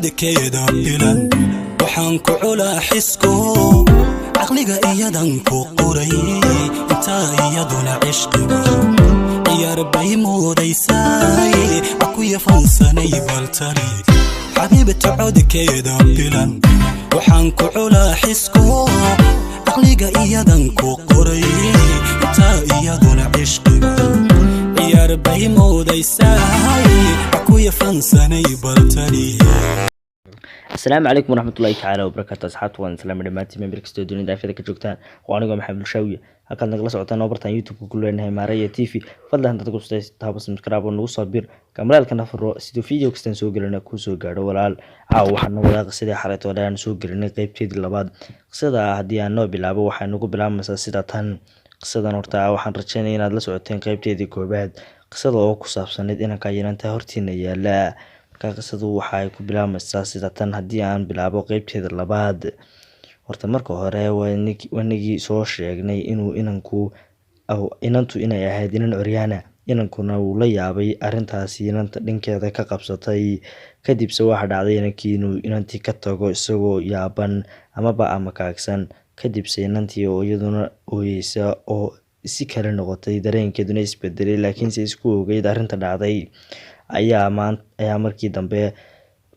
codkeeda bilan waxaan ku culaa xisku caqliga iyadan ku qoray inta iyaduna cishqiga ciyaar bay moodaysay aku yafansanay baltari xabiibta codkeeda bilan waxaan ku culaa xisku caqliga iyadan ku qoray inta iyaduna cishqiga ciyaar bay moodaysay aku yafansanay baltari. السلام عليكم ورحمة الله تعالى وبركاته. أصحابتي وأنا سلام دماتي من بركة ستوديو دافيدا كجوكتان وأنا محمد الشاوية هكذا نقل سعودان وبرتان يوتيوب كله إنها مارية تيفي فضلا أنت تقول تهاب سبسكرايب ونوصل بير كملال كنا في الرؤى سيدو فيديو كستان سوق لنا كوسو قارو والعال وحنا ولا قصيدة حالات ولا نسوق لنا قيب تيد اللباد قصيدة هدية نو بلعبه وحنا نقول بلعب مسا سيدة تان قصيدة نورتا وحنا رجاني إن هذا سعودتين قيب تيدي كوباد قصيدة وكو سابساند إنا كاينان تهورتين يالا qisadu waxay ku bilaabaysaa sida tan hadii aan bilaabo qaybteeda labaad. Horta marka hore wanigi soo sheegnay inuu inantu inay ahayd inan Oriana inankuna uu la yaabay arintaasi inanta dhinkeeda ka qabsatay kadib waxa dhacday inuu inantii ka tago isagoo yaaban amaba kaagsan kadib inantii oo iyaduna ooyeysa oo si kale noqotay dareenkeeduna isbedelay laakiin isku ogeyd arinta dhacday ayaa markii dambe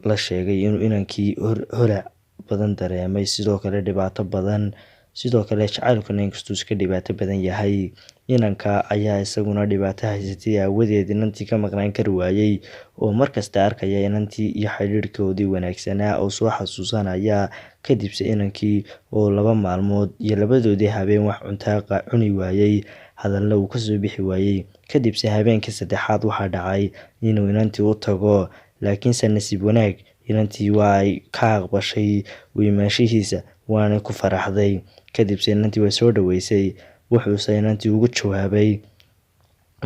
la sheegay inuu inankii holac badan dareemay sidoo kale dhibaato badan sidoo kale jacaylkuna inkastoo iska dhibaato badan yahay inanka ayaa isaguna dhibaato haysatay awadeed inantii ka maqnaan kari waayay oo markasta arkaya inantii iyo xiriirkoodii wanaagsanaa oo soo xasuusanaya kadib inankii oo 2 maalmood iyo labadoodii habeen wax cuntaa cuni waayay hadalna uu ka soo bixi waayay kadib habeenkii saddexaad waxa dhacay inuu inantii u tago laakiin nasiib wanaag inantii way ka aqbashay wiimaashihiisa waana ku faraxday kadib inantii way soo dhaweysay wuxuu inantii ugu jawaabay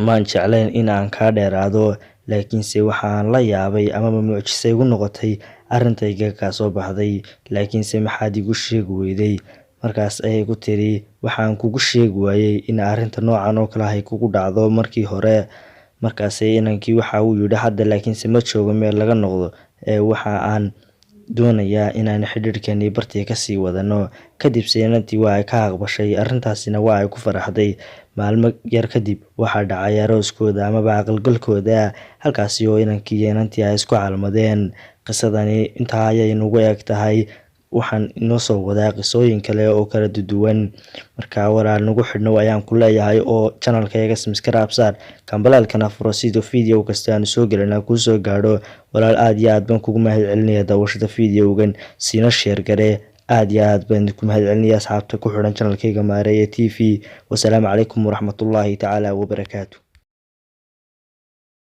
maan jeclayn in aan ka dheeraado laakiin waxaan la yaabay ama mucjiso igu noqotay arintayga ka soo baxday laakiin maxaad igu sheegi weyday markaas ay ku tiri waxaan kugu sheegi waayay in arinta noocan oo kale ay kugu dhacdo markii hore markaas inankii waxa uu yiri hadda laakiin ma joogo meel laga noqdo waxa aan doonayaa inaan xiriirkeeni bartii ka sii wadano kadib inantii way ka aqbashay arintaasina way ku faraxday maalmo yar kadib waxa dhacay arooskooda ama aqalgalkooda halkaas oo inankii inantii ay isku calmadeen qisadani inta ayay nagu eegtahay waxaan inoo soo wadaa qisooyin kale oo kala duwan marka walaal nagu xidhno ayaan ku leeyahay oo channelkayga subscribe saar kambalaalkana furo sidoo video kasta aan soo galina ku soo gaadho walaal aad iyo aad baan kugu mahadcelinayaa daawashada videogan siina share gare aad iyo aad baan kugu mahadcelinayaa asxaabta ku xidhan channelkayga Maareeye TV. Wassalaamu calaykum waraxmatullaahi tacaala wabarakaatuh.